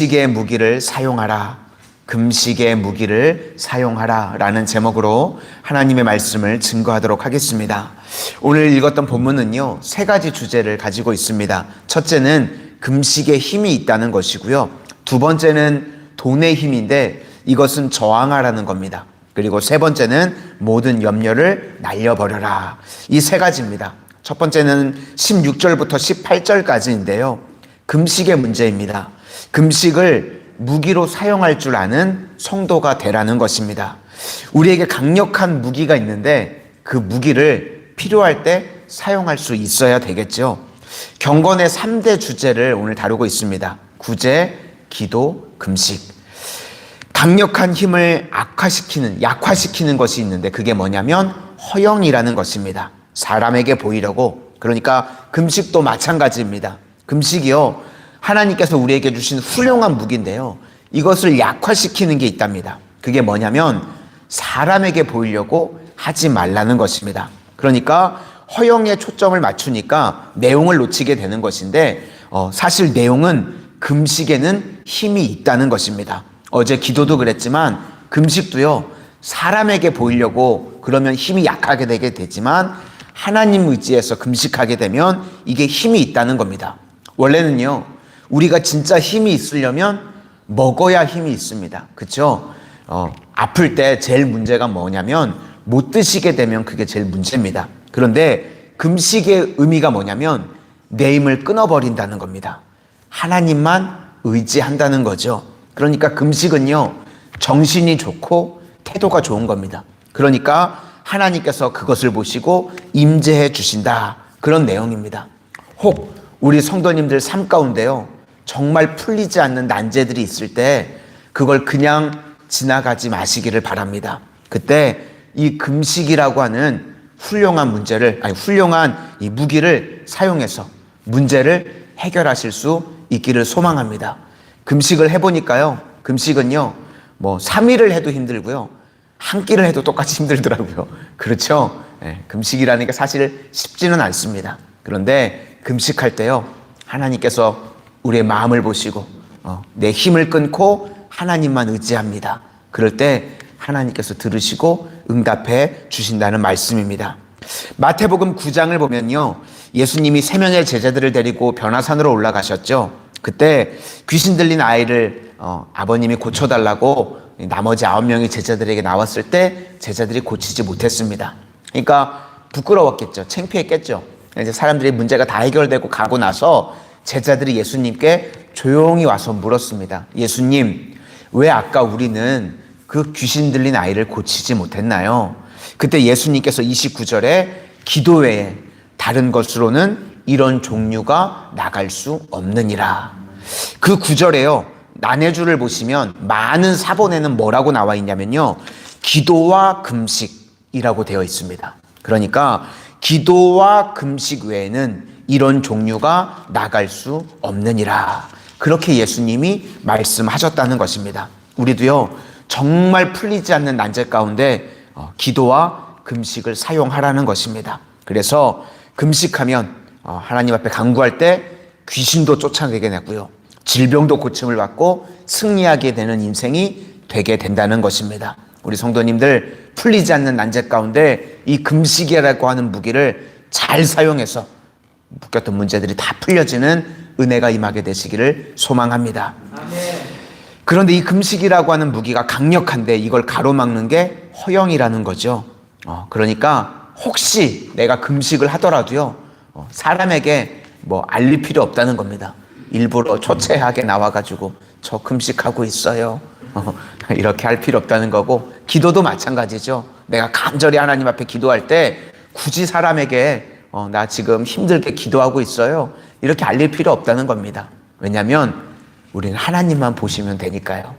금식의 무기를 사용하라. 금식의 무기를 사용하라 라는 제목으로 하나님의 말씀을 증거하도록 하겠습니다. 오늘 읽었던 본문은요, 세 가지 주제를 가지고 있습니다. 첫째는 금식의 힘이 있다는 것이고요. 두 번째는 돈의 힘인데 이것은 저항하라는 겁니다. 그리고 세 번째는 모든 염려를 날려버려라. 이 세 가지입니다. 첫 번째는 16절부터 18절까지인데요. 금식의 문제입니다. 금식을 무기로 사용할 줄 아는 성도가 되라는 것입니다. 우리에게 강력한 무기가 있는데 그 무기를 필요할 때 사용할 수 있어야 되겠죠. 경건의 3대 주제를 오늘 다루고 있습니다. 구제, 기도, 금식. 강력한 힘을 약화시키는 것이 있는데 그게 뭐냐면 허영이라는 것입니다. 사람에게 보이려고. 그러니까 금식도 마찬가지입니다. 금식이요, 하나님께서 우리에게 주신 훌륭한 무기인데요, 이것을 약화시키는 게 있답니다. 그게 뭐냐면 사람에게 보이려고 하지 말라는 것입니다. 그러니까 허영에 초점을 맞추니까 내용을 놓치게 되는 것인데 사실 내용은 금식에는 힘이 있다는 것입니다. 어제 기도도 그랬지만 금식도요, 사람에게 보이려고 그러면 힘이 약하게 되게 되지만 하나님 의지에서 금식하게 되면 이게 힘이 있다는 겁니다. 원래는요, 우리가 진짜 힘이 있으려면 먹어야 힘이 있습니다. 그렇죠? 아플 때 제일 문제가 뭐냐면 못 드시게 되면 그게 제일 문제입니다. 그런데 금식의 의미가 뭐냐면 내 힘을 끊어버린다는 겁니다. 하나님만 의지한다는 거죠. 그러니까 금식은요, 정신이 좋고 태도가 좋은 겁니다. 그러니까 하나님께서 그것을 보시고 임재해 주신다, 그런 내용입니다. 혹 우리 성도님들 삶 가운데요, 정말 풀리지 않는 난제들이 있을 때 그걸 그냥 지나가지 마시기를 바랍니다. 그때 이 금식이라고 하는 훌륭한 이 무기를 사용해서 문제를 해결하실 수 있기를 소망합니다. 금식을 해보니까요, 금식은요, 3일을 해도 힘들고요, 한 끼를 해도 똑같이 힘들더라고요. 그렇죠? 금식이라는 게 사실 쉽지는 않습니다. 그런데 금식할 때요, 하나님께서 우리의 마음을 보시고 내 힘을 끊고 하나님만 의지합니다. 그럴 때 하나님께서 들으시고 응답해 주신다는 말씀입니다. 마태복음 9장을 보면요, 예수님이 3명의 제자들을 데리고 변화산으로 올라가셨죠. 그때 귀신 들린 아이를 아버님이 고쳐달라고 나머지 9명의 제자들에게 나왔을 때 제자들이 고치지 못했습니다. 그러니까 부끄러웠겠죠. 창피했겠죠. 이제 사람들이 문제가 다 해결되고 가고 나서 제자들이 예수님께 조용히 와서 물었습니다. 예수님, 왜 아까 우리는 그 귀신 들린 아이를 고치지 못했나요? 그때 예수님께서 29절에 기도 외에 다른 것으로는 이런 종류가 나갈 수 없느니라. 그 9절에요, 난해주를 보시면 많은 사본에는 뭐라고 나와 있냐면요, 기도와 금식이라고 되어 있습니다. 그러니까 기도와 금식 외에는 이런 종류가 나갈 수 없느니라, 그렇게 예수님이 말씀하셨다는 것입니다. 우리도요, 정말 풀리지 않는 난제 가운데 기도와 금식을 사용하라는 것입니다. 그래서 금식하면 하나님 앞에 간구할 때 귀신도 쫓아내게 되고요, 질병도 고침을 받고 승리하게 되는 인생이 되게 된다는 것입니다. 우리 성도님들, 풀리지 않는 난제 가운데 이 금식이라고 하는 무기를 잘 사용해서 묶였던 문제들이 다 풀려지는 은혜가 임하게 되시기를 소망합니다. 아멘. 그런데 이 금식이라고 하는 무기가 강력한데 이걸 가로막는 게 허영이라는 거죠. 그러니까 혹시 내가 금식을 하더라도요, 사람에게 알릴 필요 없다는 겁니다. 일부러 초췌하게 나와가지고 저 금식하고 있어요, 이렇게 할 필요 없다는 거고, 기도도 마찬가지죠. 내가 간절히 하나님 앞에 기도할 때 굳이 사람에게 나 지금 힘들게 기도하고 있어요, 이렇게 알릴 필요 없다는 겁니다. 왜냐하면 우리는 하나님만 보시면 되니까요.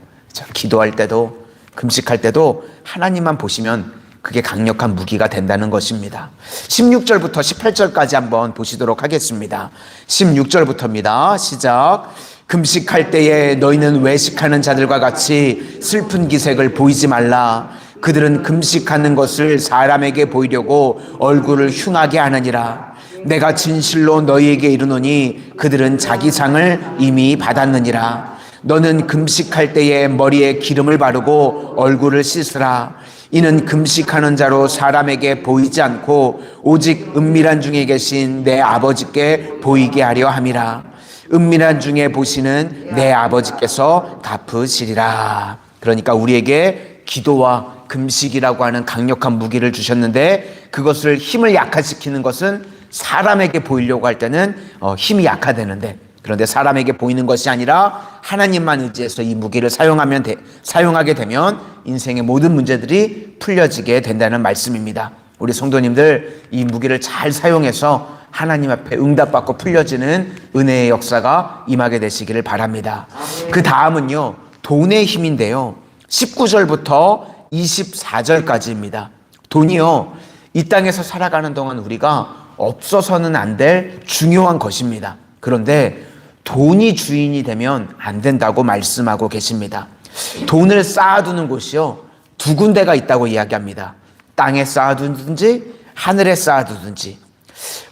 기도할 때도 금식할 때도 하나님만 보시면 그게 강력한 무기가 된다는 것입니다. 16절부터 18절까지 한번 보시도록 하겠습니다. 16절부터입니다. 시작. 금식할 때에 너희는 외식하는 자들과 같이 슬픈 기색을 보이지 말라. 그들은 금식하는 것을 사람에게 보이려고 얼굴을 흉하게 하느니라. 내가 진실로 너희에게 이르노니 그들은 자기 상을 이미 받았느니라. 너는 금식할 때에 머리에 기름을 바르고 얼굴을 씻으라. 이는 금식하는 자로 사람에게 보이지 않고 오직 은밀한 중에 계신 내 아버지께 보이게 하려 함이라. 은밀한 중에 보시는 내 아버지께서 갚으시리라. 그러니까 우리에게 기도와 금식이라고 하는 강력한 무기를 주셨는데, 그것을 힘을 약화시키는 것은 사람에게 보이려고 할 때는 힘이 약화되는데, 그런데 사람에게 보이는 것이 아니라 하나님만 의지해서 이 무기를 사용하게 되면 인생의 모든 문제들이 풀려지게 된다는 말씀입니다. 우리 성도님들, 이 무기를 잘 사용해서 하나님 앞에 응답받고 풀려지는 은혜의 역사가 임하게 되시기를 바랍니다. 그 다음은요, 돈의 힘인데요. 19절부터 24절까지입니다. 돈이요, 이 땅에서 살아가는 동안 우리가 없어서는 안 될 중요한 것입니다. 그런데 돈이 주인이 되면 안 된다고 말씀하고 계십니다. 돈을 쌓아두는 곳이요, 두 군데가 있다고 이야기합니다. 땅에 쌓아두든지 하늘에 쌓아두든지.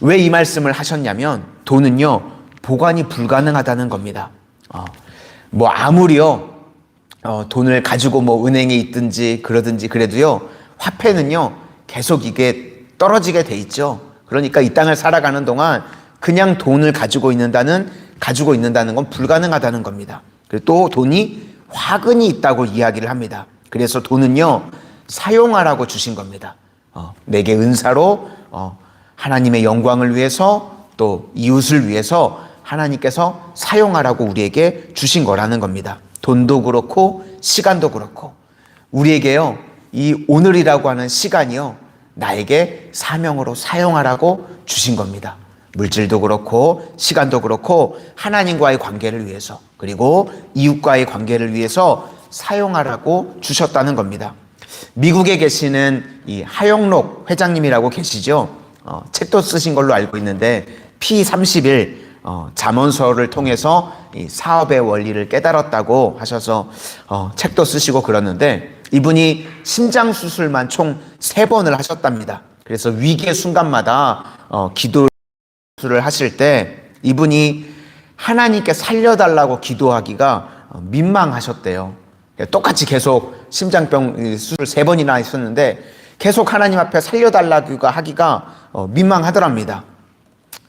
왜 이 말씀을 하셨냐면, 돈은요, 보관이 불가능하다는 겁니다. 아무리요, 돈을 가지고 은행에 있든지 그러든지 그래도요, 화폐는요, 계속 이게 떨어지게 돼 있죠. 그러니까 이 땅을 살아가는 동안 그냥 돈을 가지고 있는다는 건 불가능하다는 겁니다. 그리고 또 돈이 화근이 있다고 이야기를 합니다. 그래서 돈은요, 사용하라고 주신 겁니다. 내게 은사로 하나님의 영광을 위해서, 또 이웃을 위해서 하나님께서 사용하라고 우리에게 주신 거라는 겁니다. 돈도 그렇고 시간도 그렇고, 우리에게요, 이 오늘이라고 하는 시간이요, 나에게 사명으로 사용하라고 주신 겁니다. 물질도 그렇고 시간도 그렇고 하나님과의 관계를 위해서, 그리고 이웃과의 관계를 위해서 사용하라고 주셨다는 겁니다. 미국에 계시는 이 하영록 회장님이라고 계시죠. 책도 쓰신 걸로 알고 있는데 P31 잠언서를 통해서 이 사업의 원리를 깨달았다고 하셔서 책도 쓰시고 그러는데, 이분이 심장 수술만 총 3번을 하셨답니다. 그래서 위기의 순간마다 기도를 하실 때 이분이 하나님께 살려달라고 기도하기가 민망하셨대요. 똑같이 계속 심장병 수술 3번이나 했었는데 계속 하나님 앞에 살려달라고 하기가 민망하더랍니다.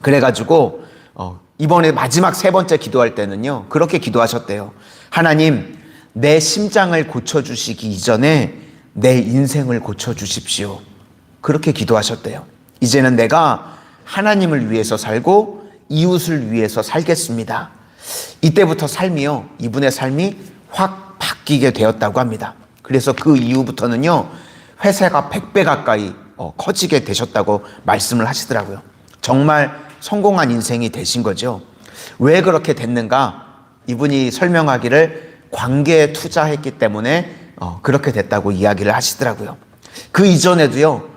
그래가지고 이번에 마지막 3번째 기도할 때는요, 그렇게 기도하셨대요. 하나님, 내 심장을 고쳐주시기 이전에 내 인생을 고쳐주십시오. 그렇게 기도하셨대요. 이제는 내가 하나님을 위해서 살고 이웃을 위해서 살겠습니다. 이때부터 삶이요, 이분의 삶이 확 바뀌게 되었다고 합니다. 그래서 그 이후부터는요, 회사가 100배 가까이 커지게 되셨다고 말씀을 하시더라고요. 정말 성공한 인생이 되신 거죠. 왜 그렇게 됐는가? 이분이 설명하기를 관계에 투자했기 때문에 그렇게 됐다고 이야기를 하시더라고요. 그 이전에도요,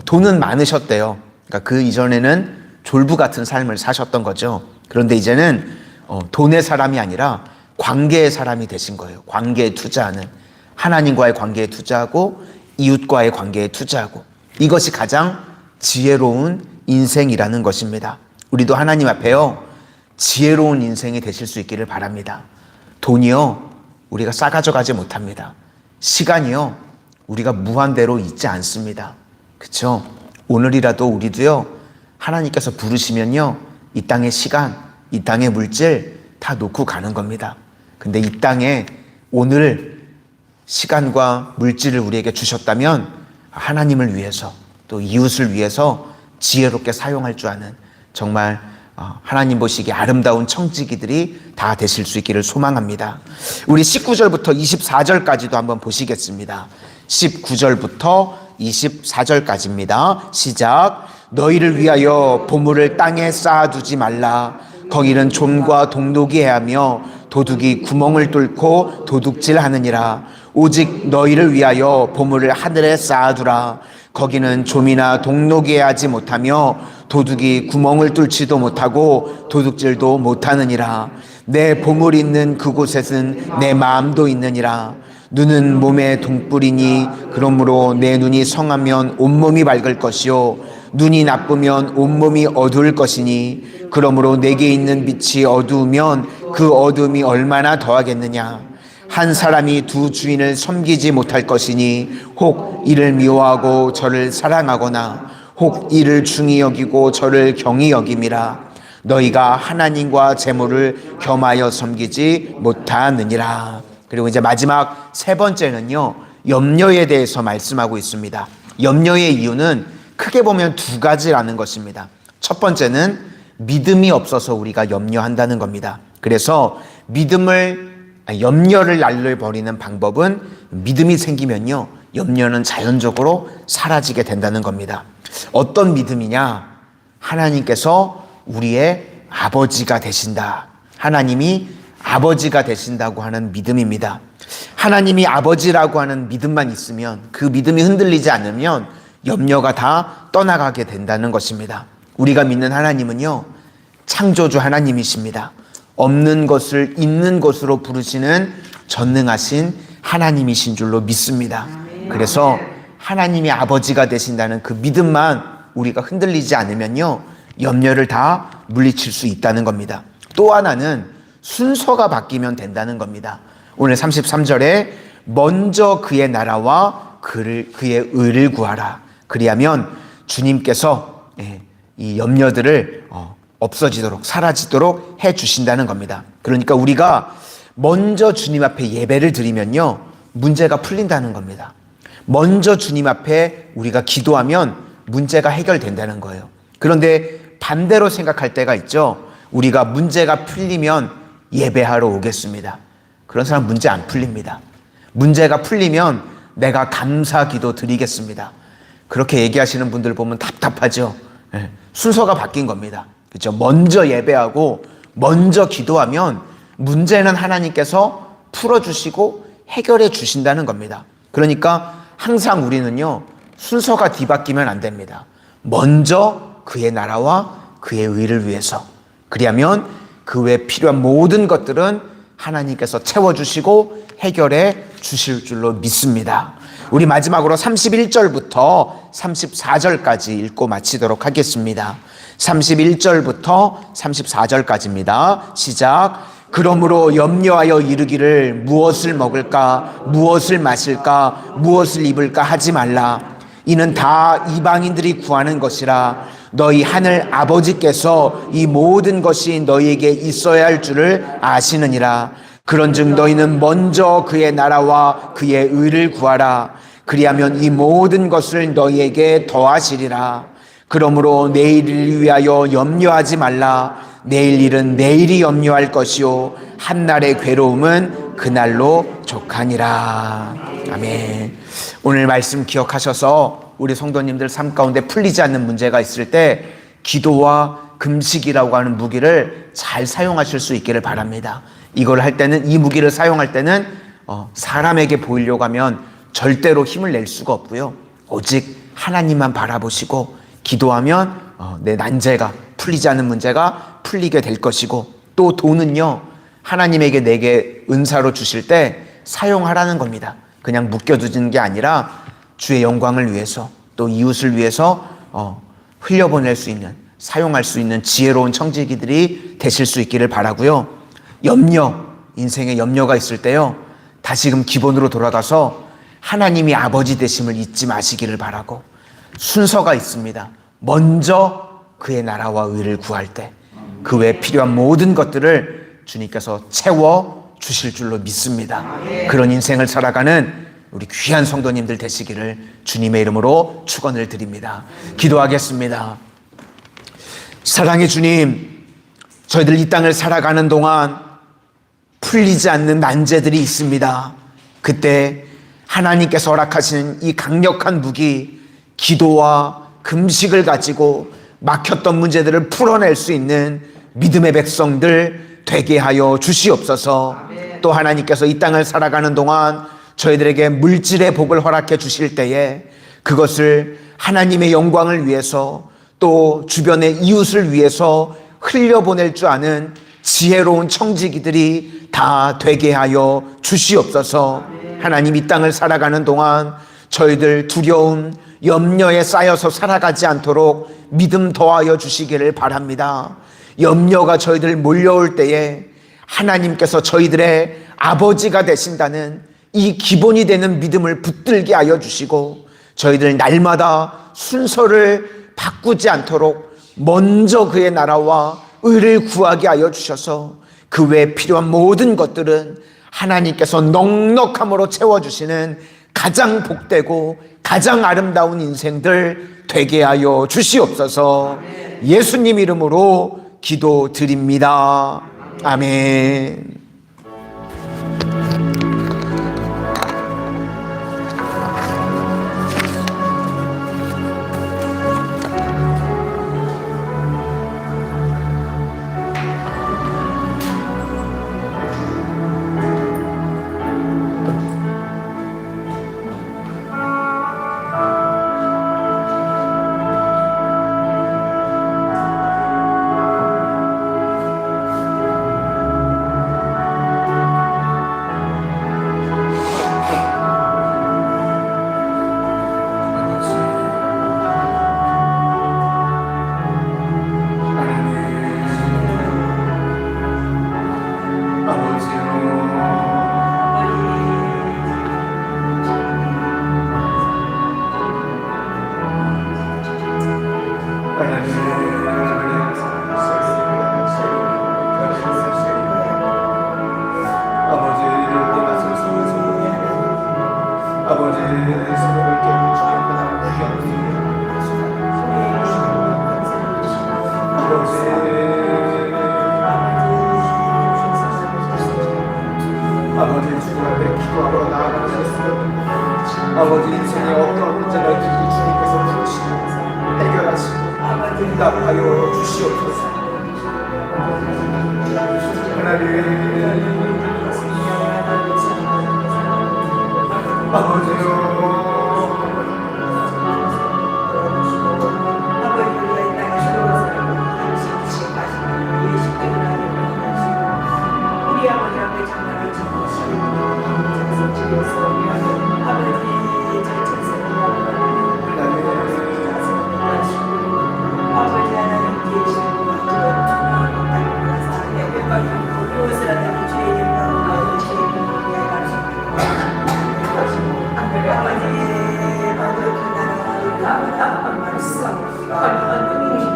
돈은 많으셨대요. 그러니까 그 이전에는 졸부 같은 삶을 사셨던 거죠. 그런데 이제는 돈의 사람이 아니라 관계의 사람이 되신 거예요. 관계에 투자하는, 하나님과의 관계에 투자하고 이웃과의 관계에 투자하고, 이것이 가장 지혜로운 인생이라는 것입니다. 우리도 하나님 앞에요, 지혜로운 인생이 되실 수 있기를 바랍니다. 돈이요, 우리가 싸가져 가지 못합니다. 시간이요, 우리가 무한대로 있지 않습니다. 그렇죠? 오늘이라도 우리도요, 하나님께서 부르시면요, 이 땅의 시간, 이 땅의 물질 다 놓고 가는 겁니다. 근데 이 땅에 오늘 시간과 물질을 우리에게 주셨다면 하나님을 위해서, 또 이웃을 위해서 지혜롭게 사용할 줄 아는, 정말 하나님 보시기에 아름다운 청지기들이 다 되실 수 있기를 소망합니다. 우리 19절부터 24절까지도 한번 보시겠습니다. 19절부터 24절까지입니다. 시작. 너희를 위하여 보물을 땅에 쌓아두지 말라. 거기는 좀과 동독이 해하며 도둑이 구멍을 뚫고 도둑질하느니라. 오직 너희를 위하여 보물을 하늘에 쌓아두라. 거기는 좀이나 동독이 하지 못하며 도둑이 구멍을 뚫지도 못하고 도둑질도 못하느니라. 내 보물 있는 그곳에는 내 마음도 있느니라. 눈은 몸의 등불이니 그러므로 내 눈이 성하면 온몸이 밝을 것이요 눈이 나쁘면 온몸이 어두울 것이니 그러므로 내게 있는 빛이 어두우면 그 어둠이 얼마나 더하겠느냐. 한 사람이 두 주인을 섬기지 못할 것이니 혹 이를 미워하고 저를 사랑하거나 혹 이를 중히 여기고 저를 경히 여김이라. 너희가 하나님과 재물을 겸하여 섬기지 못하느니라. 그리고 이제 마지막 세 번째는요, 염려에 대해서 말씀하고 있습니다. 염려의 이유는 크게 보면 두 가지라는 것입니다. 첫 번째는 믿음이 없어서 우리가 염려한다는 겁니다. 그래서 염려를 날려버리는 방법은 믿음이 생기면요, 염려는 자연적으로 사라지게 된다는 겁니다. 어떤 믿음이냐? 하나님께서 우리의 아버지가 되신다. 하나님이 아버지가 되신다고 하는 믿음입니다. 하나님이 아버지라고 하는 믿음만 있으면, 그 믿음이 흔들리지 않으면 염려가 다 떠나가게 된다는 것입니다. 우리가 믿는 하나님은요, 창조주 하나님이십니다. 없는 것을 있는 것으로 부르시는 전능하신 하나님이신 줄로 믿습니다. 그래서 하나님이 아버지가 되신다는 그 믿음만 우리가 흔들리지 않으면요, 염려를 다 물리칠 수 있다는 겁니다. 또 하나는 순서가 바뀌면 된다는 겁니다. 오늘 33절에 먼저 그의 나라와 그의 의를 구하라. 그리하면 주님께서 이 염려들을 없어지도록, 사라지도록 해 주신다는 겁니다. 그러니까 우리가 먼저 주님 앞에 예배를 드리면요, 문제가 풀린다는 겁니다. 먼저 주님 앞에 우리가 기도하면 문제가 해결된다는 거예요. 그런데 반대로 생각할 때가 있죠. 우리가 문제가 풀리면 예배하러 오겠습니다. 그런 사람 문제 안 풀립니다. 문제가 풀리면 내가 감사 기도 드리겠습니다. 그렇게 얘기하시는 분들 보면 답답하죠. 순서가 바뀐 겁니다. 그렇죠? 먼저 예배하고 먼저 기도하면 문제는 하나님께서 풀어주시고 해결해 주신다는 겁니다. 그러니까 항상 우리는요, 순서가 뒤바뀌면 안 됩니다. 먼저 그의 나라와 그의 의를 위해서, 그리하면 그 외에 필요한 모든 것들은 하나님께서 채워주시고 해결해 주실 줄로 믿습니다. 우리 마지막으로 31절부터 34절까지 읽고 마치도록 하겠습니다. 31절부터 34절까지입니다. 시작. 그러므로 염려하여 이르기를 무엇을 먹을까, 무엇을 마실까, 무엇을 입을까 하지 말라. 이는 다 이방인들이 구하는 것이라. 너희 하늘 아버지께서 이 모든 것이 너희에게 있어야 할 줄을 아시느니라. 그런즉 너희는 먼저 그의 나라와 그의 의를 구하라. 그리하면 이 모든 것을 너희에게 더하시리라. 그러므로 내일을 위하여 염려하지 말라. 내일 일은 내일이 염려할 것이요 한날의 괴로움은 그날로 족하니라. 아멘. 오늘 말씀 기억하셔서 우리 성도님들 삶 가운데 풀리지 않는 문제가 있을 때 기도와 금식이라고 하는 무기를 잘 사용하실 수 있기를 바랍니다. 이걸 할 때는, 이 무기를 사용할 때는 사람에게 보이려고 하면 절대로 힘을 낼 수가 없고요, 오직 하나님만 바라보시고 기도하면 내 난제가, 풀리지 않는 문제가 풀리게 될 것이고, 또 돈은요, 하나님에게 내게 은사로 주실 때 사용하라는 겁니다. 그냥 묶여두는 게 아니라 주의 영광을 위해서, 또 이웃을 위해서 흘려보낼 수 있는, 사용할 수 있는 지혜로운 청지기들이 되실 수 있기를 바라고요. 염려, 인생에 염려가 있을 때요, 다시금 기본으로 돌아가서 하나님이 아버지 되심을 잊지 마시기를 바라고, 순서가 있습니다. 먼저 그의 나라와 의를 구할 때 그 외에 필요한 모든 것들을 주님께서 채워 주실 줄로 믿습니다. 그런 인생을 살아가는 우리 귀한 성도님들 되시기를 주님의 이름으로 축원을 드립니다. 기도하겠습니다. 사랑의 주님, 저희들 이 땅을 살아가는 동안 풀리지 않는 난제들이 있습니다. 그때 하나님께서 허락하신 이 강력한 무기, 기도와 금식을 가지고 막혔던 문제들을 풀어낼 수 있는 믿음의 백성들 되게 하여 주시옵소서. 또 하나님께서 이 땅을 살아가는 동안 저희들에게 물질의 복을 허락해 주실 때에 그것을 하나님의 영광을 위해서, 또 주변의 이웃을 위해서 흘려보낼 줄 아는 지혜로운 청지기들이 다 되게 하여 주시옵소서. 하나님, 이 땅을 살아가는 동안 저희들 두려움, 염려에 쌓여서 살아가지 않도록 믿음 더하여 주시기를 바랍니다. 염려가 저희들 몰려올 때에 하나님께서 저희들의 아버지가 되신다는 이 기본이 되는 믿음을 붙들게 하여 주시고, 저희들 날마다 순서를 바꾸지 않도록 먼저 그의 나라와 의를 구하게 하여 주셔서 그 외에 필요한 모든 것들은 하나님께서 넉넉함으로 채워주시는 가장 복되고 가장 아름다운 인생들 되게 하여 주시옵소서. 예수님 이름으로 기도드립니다. 아멘. 아버지 주님 앞에 기도하러 나아가겠습니다. 아버지 인생의 어떤 문제가 있든지 주님께서 부르시고 해결하시고 응답하여 주시옵소서. 하나님 아버지요,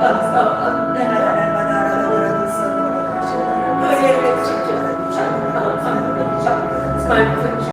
감사합니다.